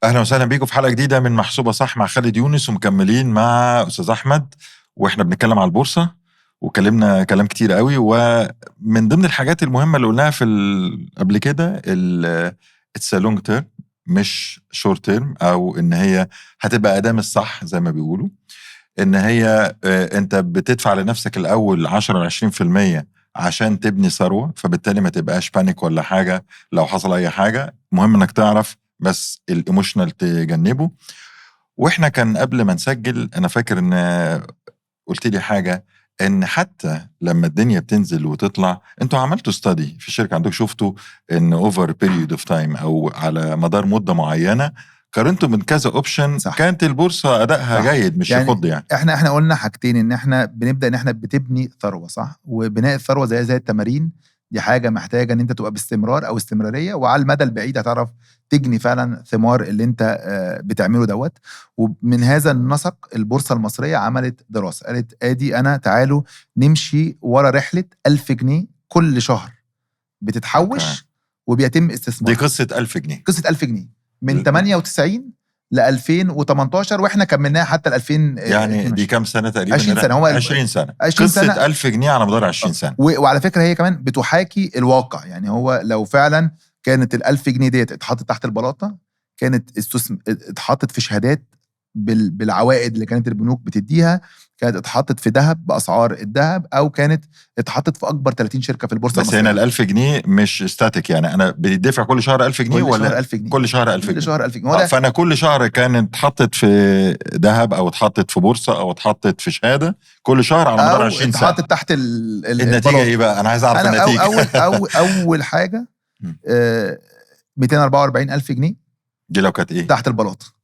اهلا وسهلا بيكم في حلقه جديده من محسوبه صح مع خالد يونس، ومكملين مع استاذ احمد، واحنا بنتكلم على البورصه وكلمنا كلام كتير قوي. ومن ضمن الحاجات المهمه اللي قلناها قبل كده اتس لونج تيرم مش شورت تيرم، او ان هي هتبقى ادام الصح زي ما بيقولوا، ان هي انت بتدفع لنفسك الاول 10 20% عشان تبني ثروه، فبالتالي ما تبقاش بانيك ولا حاجه لو حصل اي حاجه. مهم انك تعرف بس الايموشنال تجنبه. واحنا كان قبل ما نسجل انا فاكر ان قلت لي حاجه، ان حتى لما الدنيا بتنزل وتطلع انتوا عملتوا ستادي في الشركه عندكم، شفتوا ان اوفر بيريود اوف تايم او على مدار مده معينه قارنتوا من كذا اوبشن، كانت البورصه ادائها صح. جيد مش يخض يعني. احنا قلنا حاجتين، ان احنا بنبدا ان احنا بتبني ثروه، صح، وبناء الثروه زي التمارين، دي حاجه محتاجه ان انت تبقى باستمرار او استمراريه، وعلى المدى البعيد هتعرف تجني فعلا ثمار اللي انت بتعمله دوت. ومن هذا النسق البورصه المصريه عملت دراسه، قالت ادي انا تعالوا نمشي ورا رحله 1000 جنيه كل شهر بتتحوش وبيتم استثمار. دي قصه 1000 جنيه، قصه 1000 جنيه من 98 ل 2018، واحنا كملناها حتى ل 2000. يعني دي كام سنه تقريبا؟ 20 سنه. هو 20 سنه 20 قصه سنة. 1000 جنيه على مدار 20 سنه. وعلى فكره هي كمان بتحاكي الواقع، يعني هو لو فعلا كانت ال 1000 جنيه ديت اتحطت تحت البلاطه، كانت اتحطت في شهادات بالعوائد اللي كانت البنوك بتديها، كانت اتحطت في ذهب باسعار الذهب، او كانت اتحطت في اكبر 30 شركه في البورصه المصريه. بس هنا ال 1000 جنيه مش ستاتيك، يعني انا بيدفع كل شهر 1000 جنيه كل ولا شهر 1000 جنيه؟ كل شهر 1000 جنيه. كل شهر 1000 جنيه. فانا كل شهر كانت اتحطت في ذهب او اتحطت في بورصه او اتحطت في شهاده كل شهر على مدار 20 سنه. اتحطت تحت النتيجه ايه بقى؟ انا عايز اعرف النتيجه. اول حاجه 244,000 جنيه دي لو كانت ايه تحت البلاطه.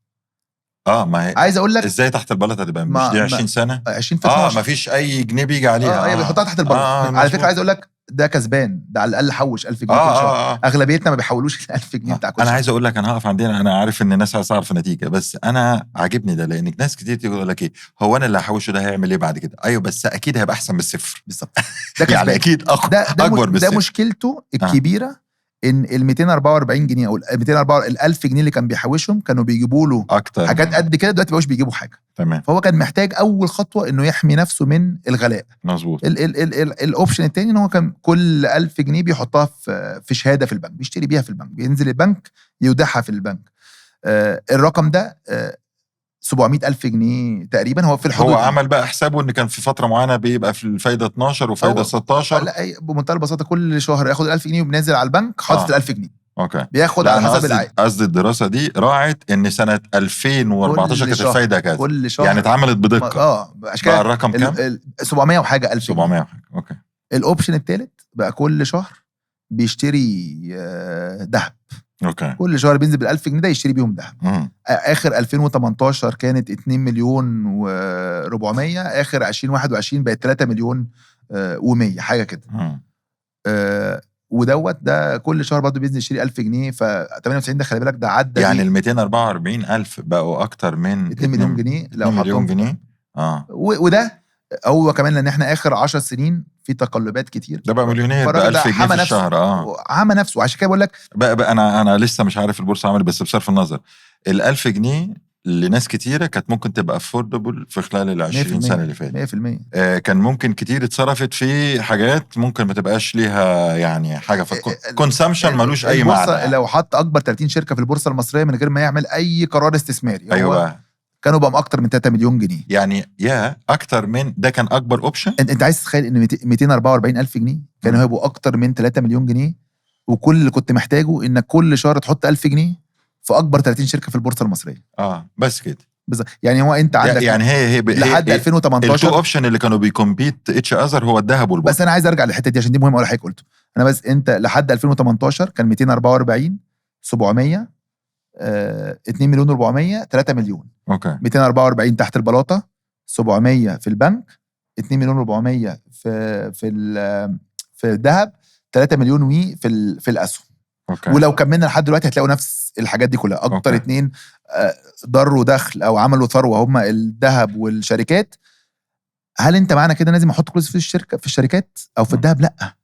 ما هي عايز اقول لك ازاي تحت البلاطه هتبقى مش دي 20 سنه 20 في 12. ما فيش اي جنيه بيجي عليها. هي بيحطها تحت البلاطه. على فكره عايز اقول لك ده كسبان، ده على الاقل حوش 1000 جنيه كل شهر. اغلبيتنا ما بيحولوش ال 1000 جنيه بتاع كل انا شهر. عايز اقول لك، انا هقف عندنا، انا عارف ان الناس عايزه تعرف النتيجه، بس انا عاجبني ده لان ناس كتير تقول لك ايه هو انا اللي هحوشه ده هيعمل ايه بعد كده؟ ايوه بس اكيد هيبقى احسن من الصفر. بالظبط. ده كسبان. يعني اكيد اكبر ده مشكلته الكبيره ان ال 244 جنيه او ال 1000 جنيه اللي كان بيحوشهم كانوا بيجيبوا له اكتر حاجات قد كده، دلوقتي بقوش بيجيبوا حاجه. تمام. فهو كان محتاج اول خطوه انه يحمي نفسه من الغلاء. مظبوط. الاوبشن الثاني ان هو كان كل 1000 جنيه بيحطها في شهاده في البنك، بيشتري بيها في البنك، بينزل البنك يودعها في البنك. الرقم ده 700,000 جنيه تقريبا، هو في الحدود. هو عمل بقى حسابه ان كان في فتره معينه بيبقى في الفايده 12 وفايده 16. لا، بمنتهى البساطه كل شهر ياخد 1000 جنيه وبنزل على البنك حاطط ال 1000 جنيه. اوكي. بياخد على حسب العائد. قصدي الدراسه دي راعت ان سنه 2014 كانت الفايده كذا، كل شهر يعني اتعملت بدقه. عشان كده بقى الرقم كام؟ 700 وحاجه 1000 جنيه. 700 وحاجه. اوكي. الاوبشن الثالث بقى كل شهر بيشتري ذهب. اوكي. كل شهر بينزل بال 1000 جنيه ده يشتري بيهم ذهب. اخر 2018 كانت 2 مليون و400، اخر 2021 بقت 3 مليون و100 حاجه كده. ودوت ده كل شهر برضه بينزل يشتري 1000 جنيه. ف 98 ده خلي بالك ده عدى يعني ال 244,000 بقوا اكتر من 2 مليون جنيه لو 2 مليون جنيه. وده هو كمان لان احنا اخر 10 سنين في تقلبات كتير، ده بقى مليونير ب 1000 جنيه في الشهر. عمى نفسه. وعشان كده بقول لك بقى انا لسه مش عارف البورصه عملت، بس بصرف النظر ال 1000 جنيه لناس كتيره كانت ممكن تبقى افوردبل في خلال ال 20 سنه اللي فاتت. 100%. كان ممكن كتير اتصرفت في حاجات ممكن ما تبقاش ليها يعني حاجه في كونسامشن ملوش اي معنى. يعني لو حط اكبر 30 شركه في البورصه المصريه من غير ما يعمل اي قرار استثماري، ايوه كانوا بقى اكتر من 3 مليون جنيه. يعني اكتر من ده كان اكبر اوبشن. انت عايز تتخيل ان 244,000 جنيه كانوا هيبقوا اكتر من 3 مليون جنيه، وكل اللي كنت محتاجه انك كل شهر تحط 1000 جنيه في اكبر 30 شركه في البورصه المصريه. بس كده بالظبط. يعني هو انت عندك يعني هي لحد 2018 التو اوبشن اللي كانوا بيكمبيت اتش اذر هو الذهب والبورصه. بس انا عايز ارجع للحته دي عشان دي مهمه اقول حاجه قلته انا. بس انت لحد 2018 كان 244 700 2 مليون و400 3 مليون. اوكي. 244 تحت البلاطه، 700 في البنك، 2 مليون و400 في الذهب، 3 مليون في الاسهم. أوكي. ولو كملنا لحد دلوقتي هتلاقوا نفس الحاجات دي كلها. اكتر اتنين ضروا دخل او عملوا ثروه هم الذهب والشركات. هل انت معنى كده لازم احط فلوس في الشركات او في الذهب؟ لا.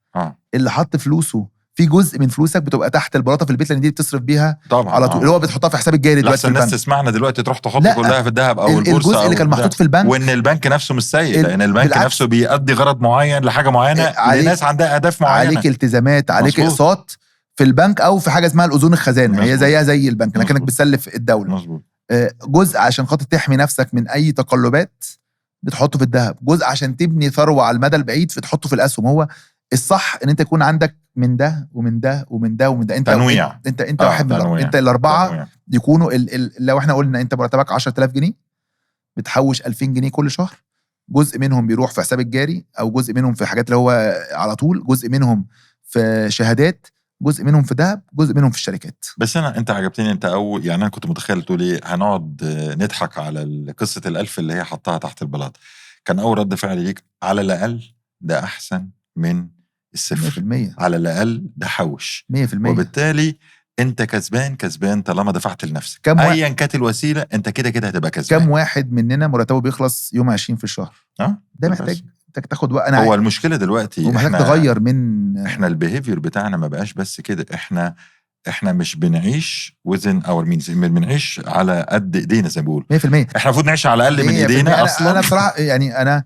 اللي حط فلوسه في جزء من فلوسك بتبقى تحت البلاطه في البيت، لان دي بتصرف بيها طبعا على طول، اللي هو بتحطها في حساب الجاري دلوقتي لحسن في الناس البنك. تسمعنا دلوقتي تروح تحط لا، كلها في الذهب او البورصه الجزء اللي او كان محطوط ده. في البنك، وان البنك نفسه مش سيء، لان البنك بالعكس. نفسه بيقضي غرض معين لحاجه معينه لناس عندها اهداف معينه. عليك التزامات، عليك مظبوط. اقساط في البنك او في حاجه اسمها الاذون الخزانه، هي مظبوط. زيها زي البنك لكنك مظبوط. بتسلف الدوله. مظبوط. جزء عشان خاطر تحمي نفسك من اي تقلبات بتحطه في الذهب، جزء عشان تبني ثروه على المدى البعيد بتحطه في الاسهم. هو الصح ان انت يكون عندك من ده ومن ده ومن ده ومن ده. انت تنويع. انت واحد من انت الاربعه تنويع. يكونوا لو احنا قلنا انت مرتبك 10000 جنيه بتحوش 2000 جنيه كل شهر، جزء منهم بيروح في حساب الجاري او جزء منهم في حاجات اللي هو على طول، جزء منهم في شهادات، جزء منهم في ذهب، جزء منهم في الشركات. بس انت عجبتني انت يعني انا كنت متخيل تقول ايه، هنقعد نضحك على قصه ال1000 اللي هي حطها تحت البلاط. كان اول رد فعل ليك على الاقل ده احسن من الصفر، 100% على الاقل ده حوش 100%. وبالتالي انت كسبان طالما دفعت لنفسك. كم ايا كانت الوسيله انت كده هتبقى كسبان. كم واحد مننا مرتبه بيخلص يوم 20 في الشهر؟ ده محتاج تاخد وقت. هو المشكله دلوقتي ومحتاج تغير من احنا البيهيفير بتاعنا ما بقاش بس كده، احنا مش بنعيش وزن اور مينز، بنعيش على قد ايدينا زي ما بيقولوا. 100%. احنا المفروض نعيش على اقل من ايدينا اصلا. انا بصراحه يعني انا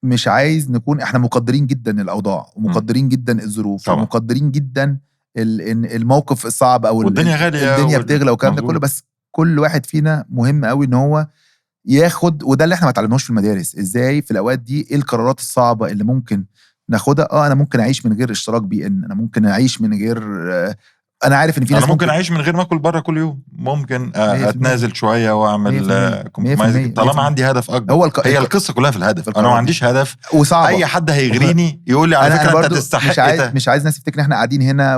مش عايز نكون، احنا مقدرين جدا الاوضاع ومقدرين جدا الظروف طبعا. ومقدرين جدا الموقف الصعب او والدنيا غاليه الدنيا بتغلى والكلام ده كله، بس كل واحد فينا مهم قوي ان هو ياخد، وده اللي احنا ما اتعلمناهوش في المدارس، ازاي في الاوقات دي ايه القرارات الصعبه اللي ممكن ناخدها. انا ممكن اعيش من غير اشتراك بي ان، انا ممكن اعيش من غير انا عارف ان في ناس انا ممكن اعيش من غير ما اكل بره كل يوم، ممكن اتنازل شويه واعمل كومبرومايز طالما عندي هدف اكبر. هي القصه كلها في الهدف. انا ما عنديش هدف وصعبة. اي حد هيغريني يقول لي على فكره انت تستحق. مش عايز ناس تفتكر ان احنا قاعدين هنا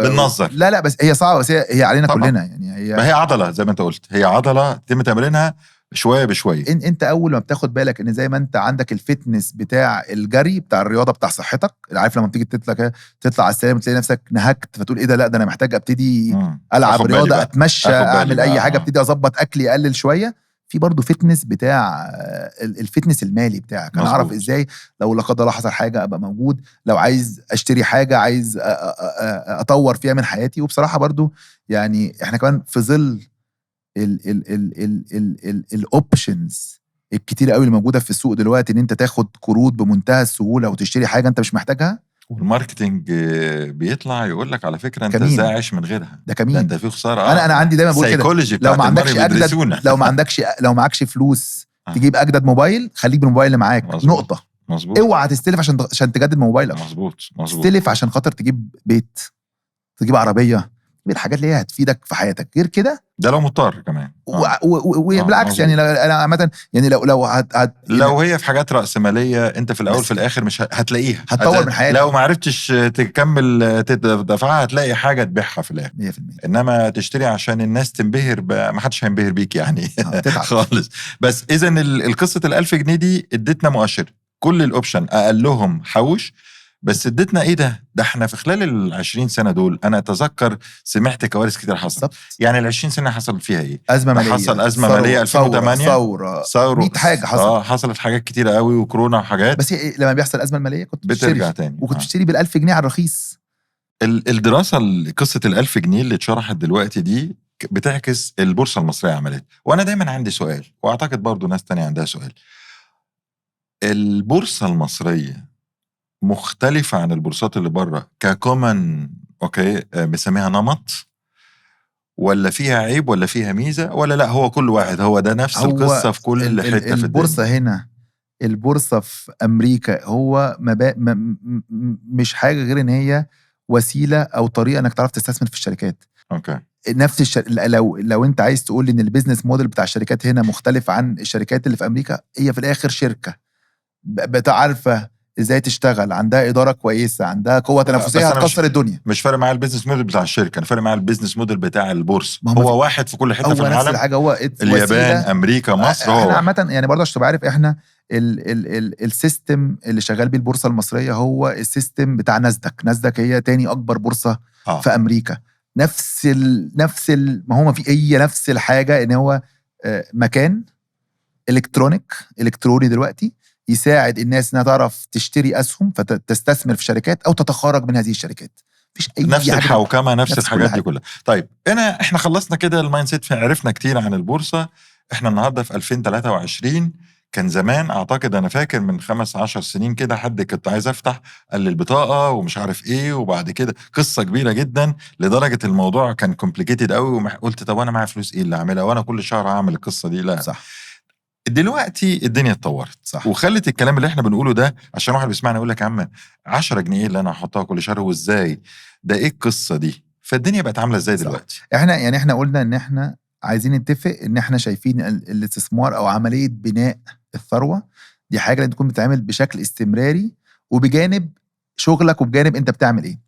بننظر. لا بس هي صعبه، بس هي علينا طبعا. كلنا يعني. ما هي عضله زي ما انت قلت، هي عضله تم تمرينها شويه بشويه. انت اول ما بتاخد بالك ان زي ما انت عندك الفتنس بتاع الجري بتاع الرياضه بتاع صحتك، عارف لما بتيجي تطلع على السلم تلاقي نفسك نهكت فتقول ايه ده انا محتاج ابتدي العب رياضه، اتمشى، اعمل اي حاجه، ابتدي اظبط اكلي اقلل شويه. في برضه فتنس بتاع الفتنس المالي بتاعك. انا اعرف ازاي لو لا قدر الله حصل حاجه ابقى موجود، لو عايز اشتري حاجه، عايز اطور فيها من حياتي. وبصراحه برضه يعني احنا كمان في ظل الاوبشنز الكتير قوي اللي موجوده في السوق دلوقتي، ان انت تاخد قروض بمنتهى السهوله وتشتري حاجه انت مش محتاجها. والماركتنج بيطلع يقول لك على فكره انت ازاي عايش من غيرها. ده كمين. ده انت في خساره. انا عندي دايما بقول كده، لو ما عندكش فلوس تجيب اجدد موبايل، خليك بالموبايل اللي معاك. مظبوط. نقطه. مظبوط. اوعى تستلف عشان تجدد موبايلك. مظبوط. تستلف عشان خاطر تجيب بيت، تجيب عربيه، الحاجات اللي هي هتفيدك في حياتك. غير كده ده لو مضطر كمان. وبالعكس يعني انا عامه يعني لو هي في حاجات رأسمالية انت في الاول في الاخر مش هتلاقيها، هتطور من حياتك. لو ما عرفتش تكمل تدفعها هتلاقي حاجه تبيعها في الاخر 100%. انما تشتري عشان الناس تنبهر ما حدش هينبهر بيك يعني خالص. بس اذا القصه ال1000 جنيه دي ادتنا مؤشر، كل الاوبشن اقلهم حوش، بس ادتنا ايه ده احنا في خلال ال20 سنه دول انا اتذكر سمعت كوارث كتير حصلت. يعني ال20 سنه حصل فيها ايه؟ ازمه ماليه، حصل ازمه ماليه 2008، ثوره 100 حاجه حصلت حاجات كتيره قوي وكورونا وحاجات. بس لما بيحصل الازمه الماليه كنت بترجع تاني وكنت بتشتري بال1000 جنيه على الرخيص. الدراسه قصه ال1000 جنيه اللي اتشرحت دلوقتي دي بتعكس البورصه المصريه عملت. وانا دايما عندي سؤال، واعتقد برضو ناس تانية عندها سؤال، البورصه المصريه مختلفة عن البورصات اللي بره ككومن مسميها نمط، ولا فيها عيب ولا فيها ميزة، ولا لا هو كل واحد هو ده نفس القصة في كل حتة في البورصة هنا، البورصة في أمريكا هو مش حاجة غير إن هي وسيلة أو طريقة إنك تعرف تستثمر في الشركات. نفس لو أنت عايز تقول إن البيزنس موديل بتاع الشركات هنا مختلف عن الشركات اللي في أمريكا، هي في الآخر شركة بتعرفه ازاي تشتغل، عندها اداره كويسه، عندها قوه تنافسيه هتكسر الدنيا. مش فارق معايا البيزنس موديل بتاع الشركه، انا فارق معايا البيزنس موديل بتاع البورصه. هو واحد في كل حته في العالم، نفس الحاجه، هو اليابان، امريكا، مصر. هو احنا عامه يعني برضه عشان تبقى عارف، احنا السيستم اللي شغال بيه البورصه المصريه هو السيستم بتاع ناسداك هي تاني اكبر بورصه في امريكا. نفس ما هو هي نفس الحاجه، ان هو مكان الكتروني دلوقتي يساعد الناس انها تعرف تشتري اسهم فتستثمر في شركات او تتخرج من هذه الشركات. مفيش اي نفس حاجة الحوكمه، نفس نفس الحاجات كل دي كلها. طيب احنا خلصنا كده المايند سيت، عرفنا كتير عن البورصه. احنا النهارده في 2023. كان زمان اعتقد، انا فاكر من 15 سنين كده، حد كنت عايز افتح قال لي البطاقه ومش عارف ايه، وبعد كده قصه كبيره جدا لدرجه الموضوع كان كومبليكيتد قوي، قلت طب انا معايا فلوس ايه اللي اعملها وانا كل شهر هعمل القصه دي؟ لا. صح. دلوقتي الدنيا اتطورت، صح. وخلت الكلام اللي احنا بنقوله ده، عشان واحد بيسمعنا يقول لك يا عم 10 جنيه اللي انا هحطها كل شهر وازاي ده، ايه القصه دي؟ فالدنيا بقت عامله ازاي صح. دلوقتي؟ احنا قلنا ان احنا عايزين نتفق ان احنا شايفين الاستثمار او عمليه بناء الثروه دي حاجه لازم تكون بتتعمل بشكل استمراري، وبجانب شغلك وبجانب انت بتعمل ايه.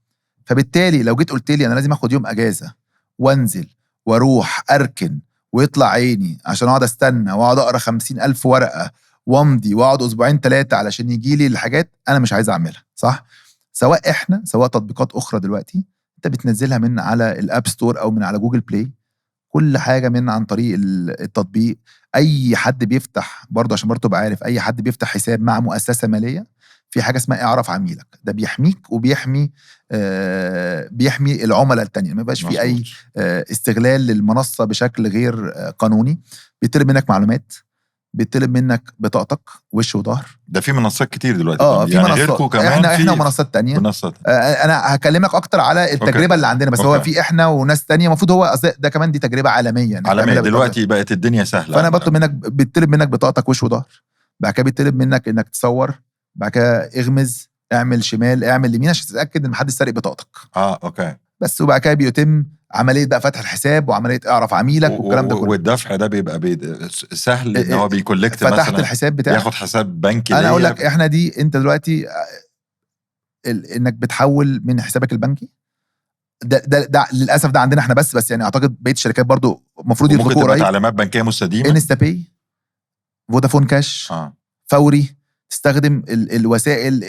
فبالتالي لو جيت قلت لي انا لازم اخد يوم اجازه وانزل واروح اركن ويطلع عيني عشان اقعد استنى واقعد اقرا 50,000 ورقه وامضي واقعد اسبوعين 3 علشان يجي لي الحاجات، انا مش عايز اعملها. صح. سواء احنا سواء تطبيقات اخرى دلوقتي انت بتنزلها من على الاب ستور او من على جوجل بلاي، كل حاجه من عن طريق التطبيق. اي حد بيفتح برضه، عشان برضه تبقى عارف، اي حد بيفتح حساب مع مؤسسه ماليه في حاجه اسمها اعرف عميلك، ده بيحميك وبيحمي بيحمي العملاء التانية، ما يبقاش في اي استغلال للمنصه بشكل غير قانوني. بيطلب منك معلومات، بيطلب منك بطاقتك وش وظهر. ده في منصات كتير دلوقتي في يعني منصات غيركم كمان، احنا ومنصات تانية. انا هكلمك اكتر على التجربه أوكي. اللي عندنا، بس أوكي. هو في احنا وناس تانية، المفروض هو ده كمان دي تجربه عالميه عالميه دلوقتي بقت الدنيا سهله. فانا بطلب منك، بيطلب منك بطاقتك وش وظهر، بعد كده بيطلب منك انك تصور، بعد كده اغمز، اعمل شمال، اعمل يمين عشان تتاكد ان محدش سارق بطاقتك. اوكي. بس وبعد كده بيتم عمليه بقى فتح الحساب وعمليه اعرف عميلك والكلام ده كله. والدفع ده بيبقى سهل ان هو بيكولكت مثلا، فتحت الحساب بتاعك، ياخد حساب بنكي. انا اقول لك احنا دي انت دلوقتي انك بتحول من حسابك البنكي ده للاسف ده عندنا احنا بس يعني اعتقد بقيه الشركات برضو المفروض يطلقوا قريب. ممكن تعليمات بنكيه مستديمه، انستا باي، فودافون كاش، فوري. تستخدم الوسائل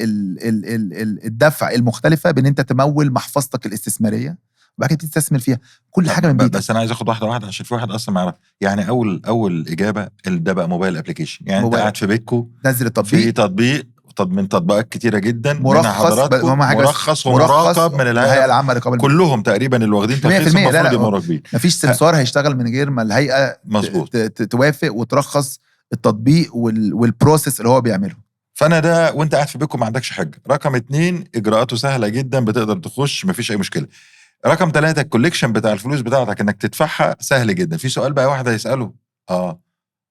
الدفع المختلفه بان انت تمول محفظتك الاستثماريه وبعد كده تستثمر فيها كل حاجه من بيتك. بس انا عايز اخد واحده واحده عشان في واحد اصلا ما يعرف. يعني اول اجابه ده بقى موبايل ابلكيشن، يعني انت قاعد في بيتكو نزل التطبيق، في تطبيق من تطبيقات كتيره جدا، مرخص مرخص ومراقب من الهيئه العامه للرقابه كلهم تقريبا اللي واخدين ترخيص المفروض يبقوا مراقبين. مفيش سمسار هيشتغل من غير ما الهيئه توافق وترخص التطبيق والبروسيس اللي هو بيعمله. فانا ده وانت قاعد في بيتكم ما عندكش حاجه. رقم 2 اجراءاته سهله جدا، بتقدر تخش مفيش اي مشكله. رقم 3 الكوليكشن بتاع الفلوس بتاعتك انك تدفعها سهل جدا. في سؤال بقى واحد هيساله،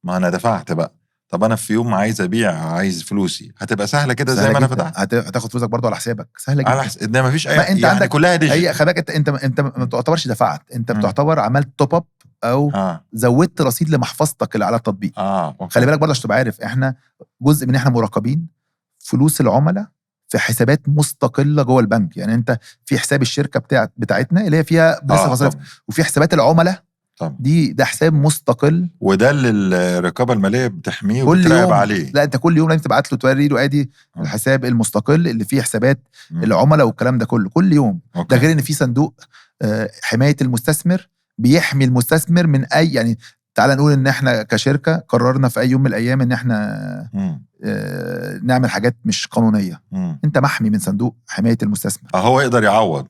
ما انا دفعت بقى، طب انا في يوم عايز ابيع، عايز فلوسي، هتبقى سهله كده زي ما انا فتحت؟ هتاخد فلوسك برضو على حسابك، سهله جدا. ده مفيش اي، انت يعني عندك كلها ديجيتال. هي خباك انت ما بتعتبرش دفعت، انت بتعتبر عملت توب اب او زودت رصيد لمحفظتك اللي على التطبيق. خلي بالك برضه عشان تبقى عارف، احنا جزء من احنا مراقبين فلوس العملاء في حسابات مستقله جوه البنك. يعني انت في حساب الشركه بتاعتنا اللي هي فيها بنسبه مصاريف، وفي حسابات العملاء ده حساب مستقل، وده اللي الرقابه الماليه بتحميه وبتراقب عليه. لا انت كل يوم لازم تبعت له توري له ادي الحساب المستقل اللي فيه حسابات العملاء والكلام ده كله كل يوم. ده غير ان في صندوق حمايه المستثمر بيحمي المستثمر من اي، يعني تعال نقول ان احنا كشركه قررنا في اي يوم من الايام ان احنا نعمل حاجات مش قانونيه، انت محمي من صندوق حمايه المستثمر. هو يقدر يعوض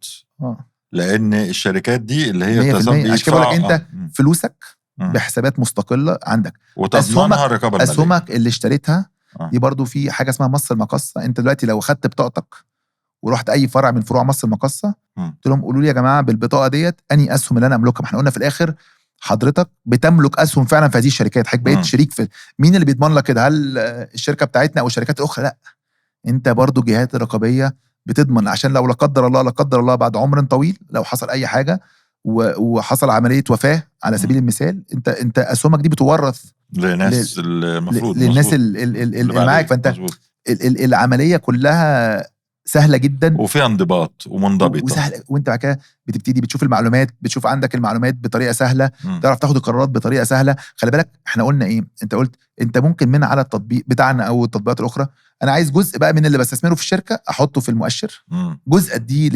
لان الشركات دي اللي هي عشان كده بقول لك انت فلوسك بحسابات مستقله عندك، وتضمنها الرقابه الماليه. اسهمك اللي اشتريتها دي برضو في حاجه اسمها مصر المقصه. انت دلوقتي لو خدت بطاقتك ورحت اي فرع من فروع مصر المقصه قلت لهم قولوا لي يا جماعه بالبطاقه ديت اني اسهم اللي انا املكها، احنا قلنا في الاخر حضرتك بتملك اسهم فعلا في هذه الشركات، حضرتك بقيت شريك في. مين اللي بيضمن لك كده؟ هل الشركه بتاعتنا او الشركات الاخرى؟ لا، انت برضو جهات الرقابيه بتضمن، عشان لو لا قدر الله بعد عمر طويل لو حصل اي حاجه وحصل عمليه وفاه على سبيل المثال، انت اسهمك دي بتورث لناس المفروض للناس اللي معاك. فانت العمليه كلها سهله جدا وفيها انضباط ومنضبطه وسهله، وانت بعد كده بتبتدي بتشوف المعلومات، بتشوف عندك المعلومات بطريقه سهله، تعرف تاخد القرارات بطريقه سهله. خلي بالك احنا قلنا ايه، انت قلت انت ممكن من على التطبيق بتاعنا او التطبيقات الاخرى انا عايز جزء بقى من اللي بستثمره في الشركه احطه في المؤشر، جزء اديه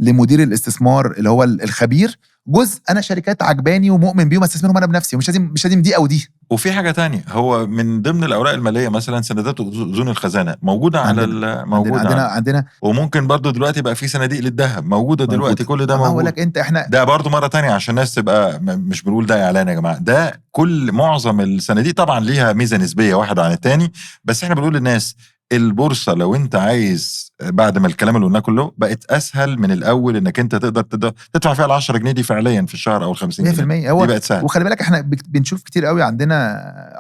لمدير الاستثمار اللي هو الخبير، جزء انا شركات عجباني ومؤمن بيهم استثمرهم انا بنفسي، ومش لازم دي او دي. وفي حاجه تانية، هو من ضمن الاوراق الماليه مثلا سندات اذون الخزانه موجوده على عندنا وممكن برضو دلوقتي بقى في صناديق للذهب موجوده دلوقتي، كل ده ما هقول موجود. لك احنا ده برضو مره تانية عشان الناس تبقى مش بنقول ده اعلان يا جماعه، ده كل معظم الصناديق طبعا ليها ميزه نسبيه واحد عن التاني، بس احنا بنقول للناس البورصه لو انت عايز بعد ما الكلام اللي قلناه كله بقت اسهل من الاول، انك انت تقدر تدفع فيها ال 10 جنيه دي فعليا في الشهر او ال 50 جنيه 100%. هو دي بقت سهل. وخلي بالك احنا بنشوف كتير قوي عندنا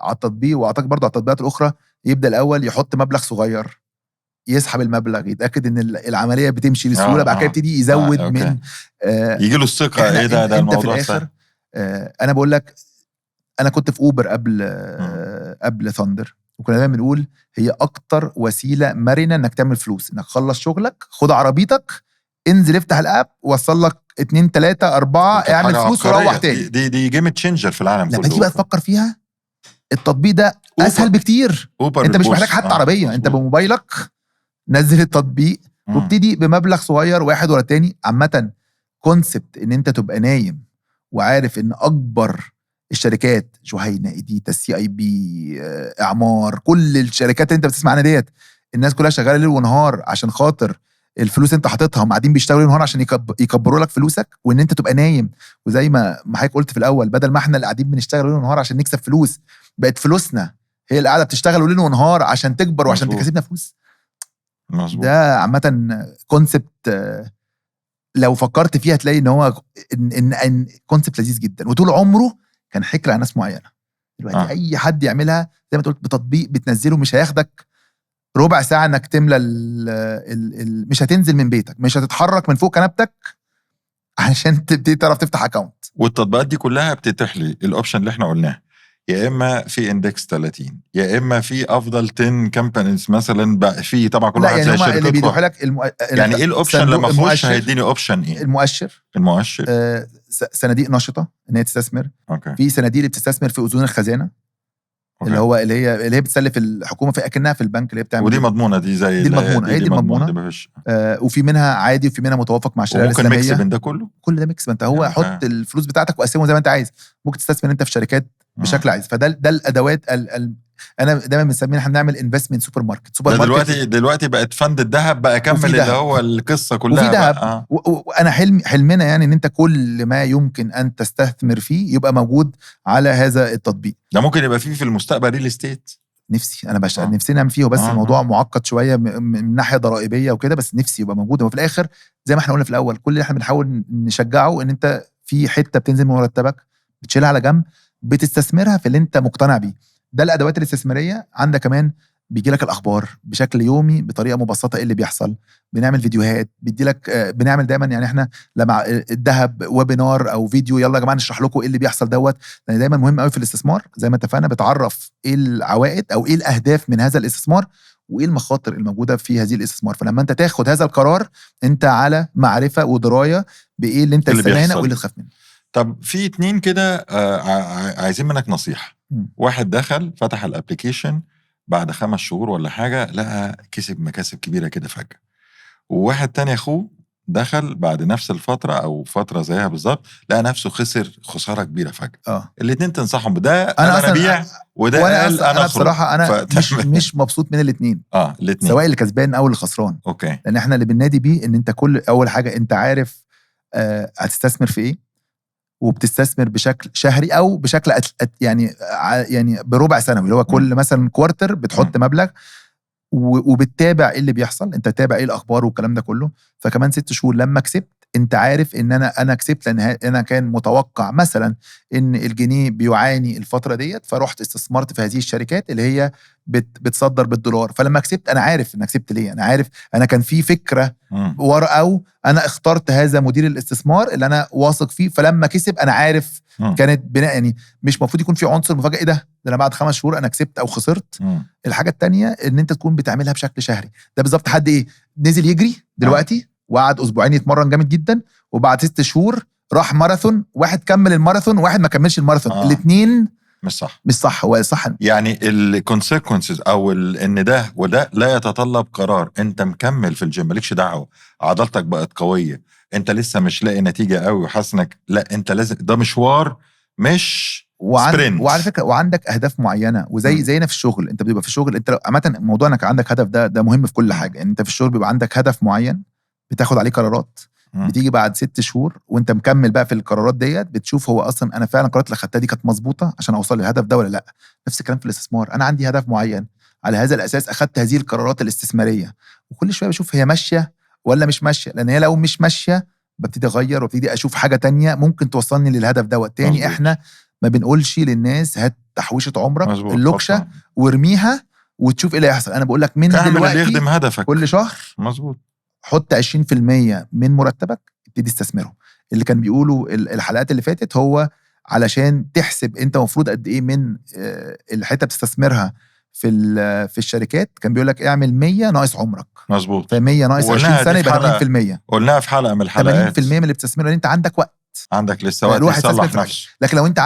على التطبيق، واعتقد برضه على التطبيقات الاخرى، يبدا الاول يحط مبلغ صغير، يسحب المبلغ، يتاكد ان العمليه بتمشي بسهوله، بعد كده يبتدي يزود من يجي له الثقه. ايه ده انت الموضوع في الاخر سهل. انا بقول لك انا كنت في اوبر قبل ثاندر، وكنا دايما بنقول هي اكتر وسيله مرنه انك تعمل فلوس، انك خلص شغلك خد عربيتك انزل افتح الاب وصل لك 2 3 4 اعمل فلوس وروح تاني. دي جيم تشينجر في العالم كله. لما تيجي بقى تفكر فيها التطبيق ده اسهل بكتير. انت مش محتاج حتى عربيه، انت بموبايلك نزل التطبيق وابتدي بمبلغ صغير واحد ورا التاني. عامه كونسبت ان انت تبقى نايم وعارف ان اكبر الشركات جهينة، ايديتا، سي اي بي، اعمار، كل الشركات اللي انت بتسمع عنها ديت الناس كلها شغاله ليل ونهار عشان خاطر الفلوس انت حاططها، هم قاعدين بيشتغلوا ليل ونهار عشان يكبروا لك فلوسك، وان انت تبقى نايم. وزي ما حضرتك قلت في الاول، بدل ما احنا اللي قاعدين بنشتغل ليل ونهار عشان نكسب فلوس، بقت فلوسنا هي اللي قاعده بتشتغل ليل ونهار عشان تكبر وعشان تكسبنا فلوس. مظبوط. ده عامه كونسبت لو فكرت فيها تلاقي ان هو ان كونسبت لذيذ جدا، وطول عمره كان حكر على ناس معينه. دلوقتي اي حد يعملها زي ما تقولت بتطبيق بتنزله، مش هياخدك ربع ساعه انك تملى مش هتنزل من بيتك، مش هتتحرك من فوق كنبتك عشان تبتدي تعرف تفتح اكونت. والتطبيقات دي كلها بتتيح لي الاوبشن اللي احنا قلناه، يا اما في اندكس 30، يا اما في افضل 10 كامبانيز مثلا، بقى في طبعا كل واحد زي الشركات اللي بيدوحوا لك يعني ايه الاوبشن لما اخش هيديني اوبشن ايه؟ المؤشر صناديق نشطه ان هي تستثمر. في صناديق اللي بتستثمر في اذون الخزانه، اللي هي بتسلف الحكومه في اكنها في البنك اللي هي بتعمل، ودي مضمونه، دي زي دي المضمونه، دي المضمونه. وفي منها عادي وفي منها متوافق مع الشريعه الاسلاميه. ممكن ميكس بين ده كله، كل ده ميكس. انت هو حط الفلوس بتاعتك وقسمهم زي ما انت عايز، ممكن تستثمر انت في شركات بشكل عايز. فده الادوات انا دايما بنسميها احنا بنعمل انفستمنت سوبر ماركت. دلوقتي بقت فند الذهب بقى كمل اللي هو القصه كلها، وفي ذهب. وانا حلمنا يعني ان انت كل ما يمكن ان تستثمر فيه يبقى موجود على هذا التطبيق. ده ممكن يبقى فيه في المستقبل ريل استيت. نفسي انا نفسي نعمل فيه، بس الموضوع معقد شويه من ناحيه ضرائبيه وكده، بس نفسي يبقى موجود. وفي الاخر زي ما احنا قلنا في الاول، كل اللي احنا بنحاول نشجعه ان انت في حته بتنزل من مرتبك بتشيلها على جنب بتستثمرها في اللي انت مقتنع بيه. ده الادوات الاستثماريه. عندك كمان بيجي لك الاخبار بشكل يومي بطريقه مبسطه، ايه اللي بيحصل، بنعمل فيديوهات بيدي لك، بنعمل دايما يعني احنا لما الذهب ويبينار او فيديو، يلا يا جماعه نشرح لكم ايه اللي بيحصل دوت. لان دايما مهم قوي في الاستثمار زي ما اتفقنا، بتعرف ايه العوائد او ايه الاهداف من هذا الاستثمار وايه المخاطر الموجوده في هذه الاستثمار. فلما انت تاخد هذا القرار انت على معرفه ودرايه بايه اللي انت تستناه وايه اللي تخاف منه. طب في 2 كده عايزين منك نصيحه. واحد دخل فتح الابليكيشن بعد 5 شهور ولا حاجه، لقى كسب مكاسب كبيره كده فجاه. وواحد تاني اخوه دخل بعد نفس الفتره او فتره زيها بالظبط، لقى نفسه خسر خساره كبيره فجاه. الاثنين تنصحهم بده؟ انا ابيع وده قال انا بصراحه انا مش مبسوط من الاثنين. الاثنين سواء اللي كسبان او اللي خسران. لان احنا اللي بننادي بيه ان انت اول حاجه انت عارف هتستثمر في ايه، وبتستثمر بشكل شهري او بشكل يعني بربع سنوي، اللي هو كل مثلا كوارتر بتحط مبلغ وبتتابع ايه اللي بيحصل، انت تتابع ايه الاخبار والكلام ده كله. فكمان 6 شهور لما كسبت انت عارف ان انا كسبت، لان انا كان متوقع مثلا ان الجنيه بيعاني الفتره ديت، فرحت استثمرت في هذه الشركات اللي هي بتصدر بالدولار. فلما كسبت انا عارف ان كسبت ليه، انا عارف انا كان في فكره ورا، او انا اخترت هذا مدير الاستثمار اللي انا واثق فيه. فلما كسب انا عارف كانت بناء، يعني مش المفروض يكون في عنصر مفاجاه، ايه ده انا بعد 5 شهور انا كسبت او خسرت. الحاجه التانية ان انت تكون بتعملها بشكل شهري. ده بالظبط حد ايه نزل يجري دلوقتي وقعد 2 أسبوع يتمرن جامد جدا، وبعد 6 شهور راح ماراثون، واحد كمل الماراثون وواحد ما كملش الماراثون. الاثنين مش صح. هو صح يعني الكونسيكونسز او ان ده وده لا يتطلب قرار. انت مكمل في الجيم مالكش دعوه، عضلتك بقت قويه، انت لسه مش لاقي نتيجه قوي وحاسس انك لا، انت لازم، ده مشوار مش وعلى فكره وعندك اهداف معينه، وزي زينا في الشغل، انت بتبقى في الشغل، انت عامه موضوع انك عندك هدف ده مهم في كل حاجه. انت في الشغل بيبقى عندك هدف معين بتاخد عليه قرارات، بتيجي بعد 6 شهور وانت مكمل بقى في القرارات ديت، بتشوف هو اصلا انا فعلا القرارات اللي خدتها دي كانت مظبوطه عشان اوصل للهدف ده ولا لا. نفس الكلام في الاستثمار، انا عندي هدف معين، على هذا الاساس اخدت هذه القرارات الاستثماريه، وكل شويه بشوف هي ماشيه ولا مش ماشيه، لان هي لو مش ماشيه ببتدي اغير وابتدي اشوف حاجه تانية ممكن توصلني للهدف دوت تاني. مزبوط. احنا ما بنقولش للناس هات تحويشه عمرك مزبوط. اللوكشه وارميها وتشوف ايه اللي هيحصل. انا بقول لك من تعمل اللي دلوقتي يخدم هدفك كل شهر مزبوط حط 20% من مرتبك ابتدي استثمره. اللي كان بيقولوا الحلقات اللي فاتت هو علشان تحسب انت مفروض قد ايه من الحته بتستثمرها في الشركات، كان بيقول لك اعمل 100 ناقص عمرك. مظبوط. ف100 ناقص 20 سنه يبقى 80%. قلناها في حلقه من الحلقات 80% من اللي بتستثمره لان انت عندك وقت، عندك لسه وقت الواحد يصلح نفسه. لكن لو انت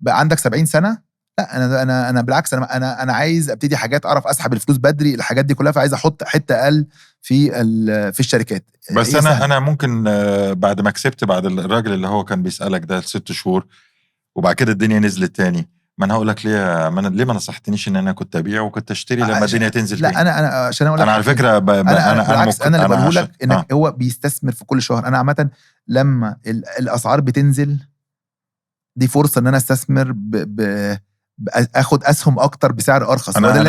عندك 70 سنه، لا انا بالعكس، انا عايز ابتدي حاجات اعرف اسحب الفلوس بدري، الحاجات دي كلها، فعايز احط حته اقل في الشركات. بس انا ممكن بعد ما كسبت بعد الراجل اللي هو كان بيسالك ده 6 شهور وبعد كده الدنيا نزلت تاني، ما انا هقول لك ليه ما نصحتنيش ان انا كنت ابيع وكنت اشتري لما الدنيا تنزل لا تاني. انا عشان اقول لك انا على فكره انا بالعكس انا اللي بقوله لك انك هو بيستثمر في كل شهر. انا عامه لما الاسعار بتنزل دي فرصه ان انا استثمر اخد اسهم اكتر بسعر ارخص. وده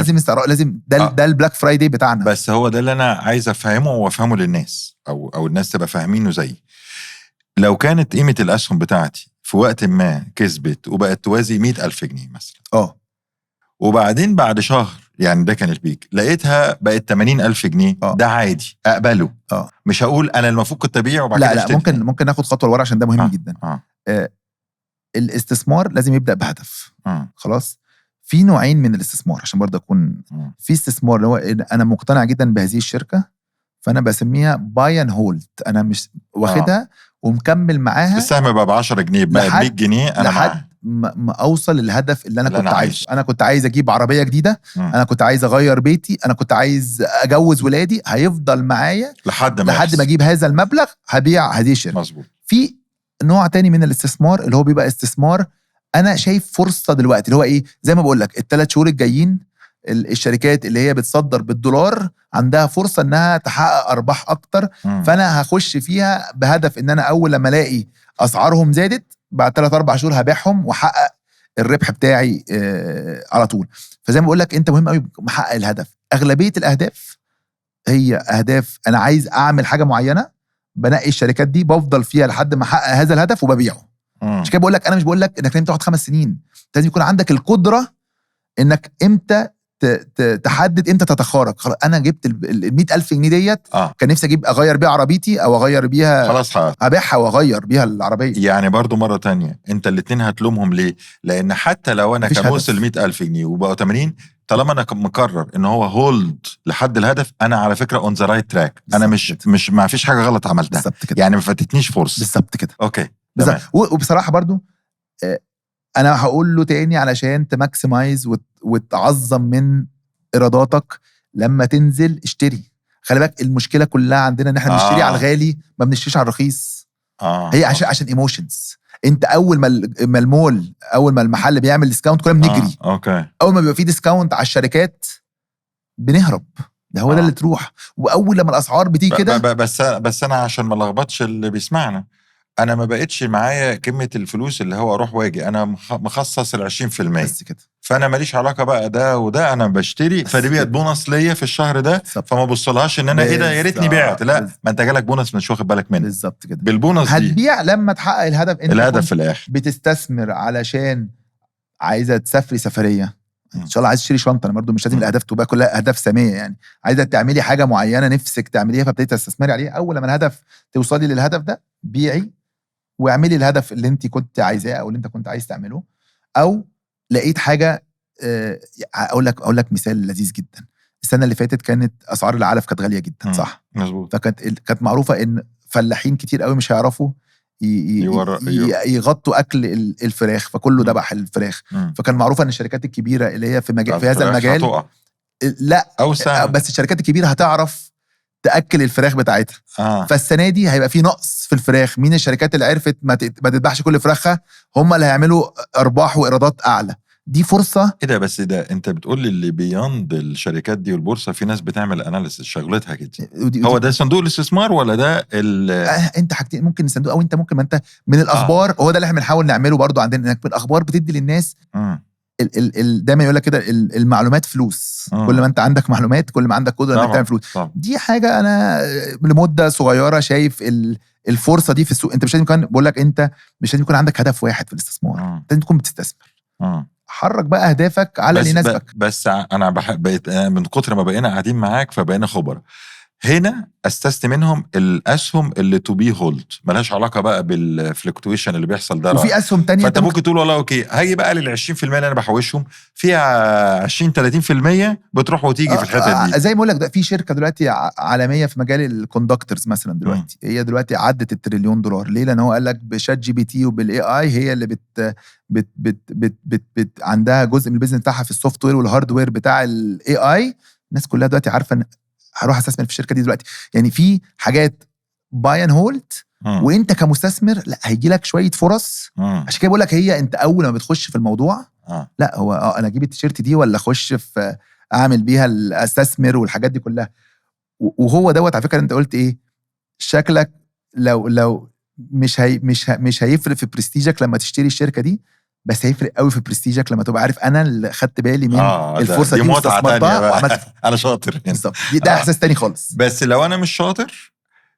لازم ده البلاك فرايداي بتاعنا. بس هو ده اللي انا عايز افهمه وافهمه للناس او الناس تبقى فاهمينه زي لو كانت قيمه الاسهم بتاعتي في وقت ما كسبت وبقت توازي 100,000 جنيه مثلا، وبعدين بعد شهر يعني ده كان البيك لقيتها بقت 80,000 جنيه، ده عادي اقبله. مش هقول انا المفروض كنت ابيع وبعد كده لا ممكن ناخد خطوه لورا عشان ده مهم جدا. الاستثمار لازم يبدأ بهدف. خلاص، في نوعين من الاستثمار عشان برضه اكون في استثمار اللي هو انا مقتنع جدا بهذه الشركه فانا بسميها باي اند هولد، انا مش واخدها ومكمل معاها. السهم بقى ب 10 جنيه بقى ب 100 جنيه انا لحد ما اوصل للهدف اللي انا كنت عايزه. انا كنت عايز اجيب عربيه جديده، انا كنت عايز اغير بيتي، انا كنت عايز اجوز ولادي، هيفضل معايا لحد ما اجيب هذا المبلغ هبيع هذه الشركه. مظبوط. في نوع تاني من الاستثمار اللي هو بيبقى استثمار انا شايف فرصه دلوقتي، اللي هو ايه، زي ما بقول لك ال3 شهور الجايين الشركات اللي هي بتصدر بالدولار عندها فرصه انها تحقق ارباح اكتر، فانا هخش فيها بهدف ان انا اول لما الاقي اسعارهم زادت بعد 3-4 شهور هبيعهم واحقق الربح بتاعي على طول. فزي ما بقول لك انت مهم قوي محقق الهدف. اغلبيه الاهداف هي اهداف انا عايز اعمل حاجه معينه، بنقي الشركات دي بفضل فيها لحد ما احقق هذا الهدف وببيعه. مش كده بقول لك، انا مش بقول لك انك لازم تقعد 5 سنين، لازم يكون عندك القدره انك امتى تحدد امتى تتخارج. خلاص انا جبت ال 100,000 جنيه ديت، كان نفسي اغير بيها عربيتي او اغير بيها، خلاص هبيعها واغير بيها العربيه. يعني برضو مره تانية انت الاتنين هتلومهم ليه؟ لان حتى لو انا كان وصل 100,000 جنيه وبقوا 80، طالما انا مقرر ان هو هولد لحد الهدف، انا على فكره اون ذا رايت تراك. انا مش ما فيش حاجه غلط عملتها، يعني ما فاتتنيش فرصه. بالظبط كده. اوكي بالظبط. وبصراحه برضو انا هقول له تاني علشان تماكسمايز وتعظم من ايراداتك لما تنزل اشتري. خلي بالك المشكله كلها عندنا ان احنا بنشتري على الغالي ما بنشتريش على الرخيص. هي عشان ايموشنز. انت اول ما المول اول ما المحل بيعمل ديسكاونت كلنا بنجري. اول ما بيبقى فيه ديسكاونت على الشركات بنهرب. ده هو ده اللي تروح. واول لما الاسعار بتيجي كده بس انا عشان ما لخبطش اللي بيسمعنا، انا ما بقتش معايا كميه الفلوس اللي هو اروح واجي، انا مخصص ال 20% بس كده. فانا ماليش علاقه بقى ده وده، انا بشتري فدي بقت بونص ليا في الشهر ده. فما بصلهاش ان انا ايه ده يا ريتني بعت، لا ما انت جالك بونص مش واخد بالك منه. بالظبط كده. بالبونص دي هتبيع لما تحقق الهدف. انت الهدف في الاخر بتستثمر علشان عايزه تسافري سفريه ان شاء الله، عايز تشتري شنطه. انا برضو مش لازم الاهداف تبقى كلها اهداف ساميه، يعني عايزه تعملي حاجه معينه نفسك تعمليها فابتديتي تستثمري عليها. اول لما الهدف توصلي للهدف ده بيعي واعملي الهدف اللي انت كنت عايزاه او اللي انت كنت عايز تعمله. او لقيت حاجه اقول لك مثال لذيذ جدا. السنه اللي فاتت كانت اسعار العلف كانت غاليه جدا، صح؟ مظبوط. فكانت معروفه ان فلاحين كتير قوي مش هيعرفوا يغطوا اكل الفراخ، فكله ذبح الفراخ. فكان معروفه ان الشركات الكبيره اللي هي في هذا المجال هتقع. لا أوسع. بس الشركات الكبيره هتعرف تاكل الفراخ بتاعتها. فالسنه دي هيبقى في نقص في الفراخ. مين الشركات اللي عرفت ما تذبحش كل فراخها؟ هم اللي هيعملوا ارباح وايرادات اعلى. دي فرصه. ايه ده؟ بس ده انت بتقول لي اللي بياند الشركات دي والبورصه في ناس بتعمل اناليسيس شغلتها كده. هو ده صندوق الاستثمار ولا ده انت حاجتين ممكن الصندوق، او انت ممكن ما انت من الاخبار. هو ده اللي احنا بنحاول نعمله برضو عندنا، انك من الاخبار بتدي للناس دايما يقول لك كده المعلومات فلوس. كل ما انت عندك معلومات كل ما عندك قدره انك تعمل فلوس. دي حاجه انا لمده صغيره شايف الفرصه دي في السوق. انت مش لازم يكون بقول لك انت مش لازم يكون عندك هدف واحد في الاستثمار، لازم تكون بتستثمر. حرك بقى اهدافك على اللي يناسبك. بس انا بقيت من كتر ما بقينا قاعدين معاك فبقينا خبراء. هنا استثني منهم الاسهم اللي تو بي هولد ملهاش علاقه بقى بالفلكتويشن اللي بيحصل ده. وفي اسهم تانية فانت ممكن تقول والله اوكي هاجي بقى لل 20% اللي انا بحوشهم فيها 20-30% بتروح وتيجي في الحته دي. زي ما بقول لك ده في شركه دلوقتي عالميه في مجال الكوندكتورز مثلا دلوقتي. هي دلوقتي عدت $1 تريليون. ليه؟ لان هو قال لك بشات جي بي تي وبالاي اي هي اللي عندها جزء من البيزنس بتاعها في السوفت وير والهاردوير بتاع الاي اي. الناس كلها دلوقتي عارفه ان هروح استثمر في الشركه دي دلوقتي. يعني في حاجات باي اند هولد، وانت كمستثمر لا هيجي لك شويه فرص. عشان كده بقول لك هي انت اول ما بتخش في الموضوع لا هو انا اجيب التيشيرت دي ولا اخش في اعمل بيها الاستثمر والحاجات دي كلها. وهو دوت على فكره انت قلت ايه شكلك لو مش هيفرق في برستيجك لما تشتري الشركه دي، بس هيفرق قوي في برستيجك لما تبقى عارف انا اللي خدت بالي من الفرصه دي واستثمرتها وعملت انا شاطر بالظبط. ده احساس تاني خالص. بس لو انا مش شاطر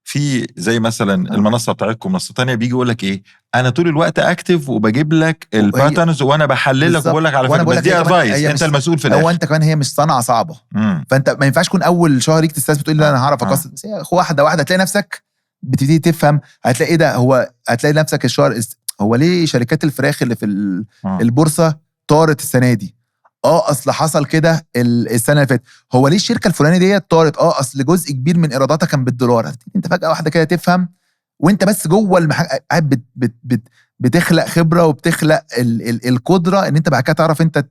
في زي مثلا المنصه بتاعتكم منصه تانية بيجي يقول لك ايه انا طول الوقت اكتف وبجيب لك الباترنز وانا بحلل لك وبقول لك على فكره. بس دي ادفايس انت المسؤول في الاخر. هو انت كمان هي مش صنعه صعبه. فانت ما ينفعش تكون اول شهر ليك تستثمر تقول لي انا هعرف اقسط. بس واحده واحده هتلاقي نفسك بتبتدي تفهم. هتلاقي ايه ده هو هتلاقي نفسك الشهر هو ليه شركات الفراخ اللي في البورصه طارت السنه دي؟ اصل حصل كده السنه اللي فاتت. هو ليه الشركه الفلانيه دي طارت؟ اصل جزء كبير من ايراداتها كان بالدولار. انت فجاه واحده كده تفهم وانت بس جوه قاعد بتخلق خبره وبتخلق القدره ان انت بعد كده تعرف انت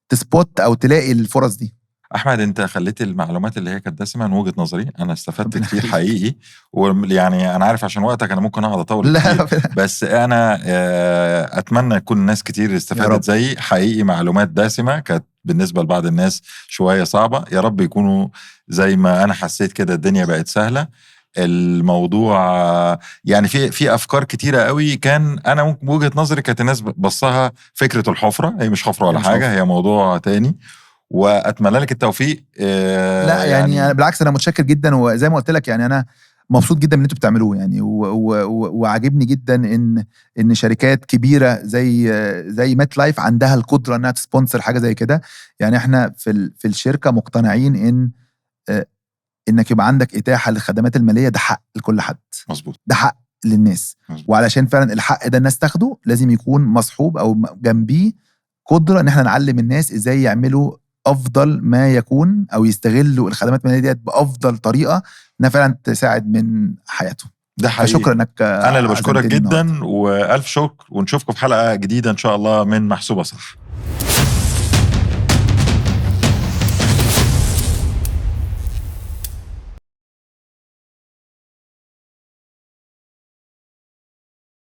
تسبوت او تلاقي الفرص دي. احمد انت خليت المعلومات اللي هي كانت دسمه من وجهه نظري انا استفدت كتير حقيقي. ويعني انا عارف عشان وقتك انا ممكن اقعد اطول كتير بس انا اتمنى يكون ناس كتير استفادت زي حقيقي. معلومات دسمه كانت بالنسبه لبعض الناس شويه صعبه. يا رب يكونوا زي ما انا حسيت كده الدنيا بقت سهله. الموضوع يعني في افكار كتيره قوي كان انا ممكن بوجهه نظري كانت الناس بصها فكره الحفره. هي مش حفره ولا حاجه، هي موضوع تاني. واتمنى لك التوفيق. لا يعني بالعكس انا متشكر جدا. وزي ما قلت لك يعني انا مبسوط جدا من اللي انتوا بتعملوه يعني. وعاجبني جدا ان شركات كبيره زي مات لايف عندها القدره انها تسبونسر حاجه زي كده. يعني احنا في الشركه مقتنعين انك يبقى عندك اتاحه للخدمات الماليه. ده حق لكل حد. مظبوط. ده حق للناس. مزبوط. وعلشان فعلا الحق ده الناس تاخده لازم يكون مصحوب او جنبيه قدره ان احنا نعلم الناس ازاي يعملوا افضل ما يكون او يستغلوا الخدمات الماليه ديت بافضل طريقه انها فعلا تساعد من حياتهم. ده حقيقي. شكرا انك انا اللي بشكرك جدا والف شكر. ونشوفكم في حلقه جديده ان شاء الله من محسوبه صح.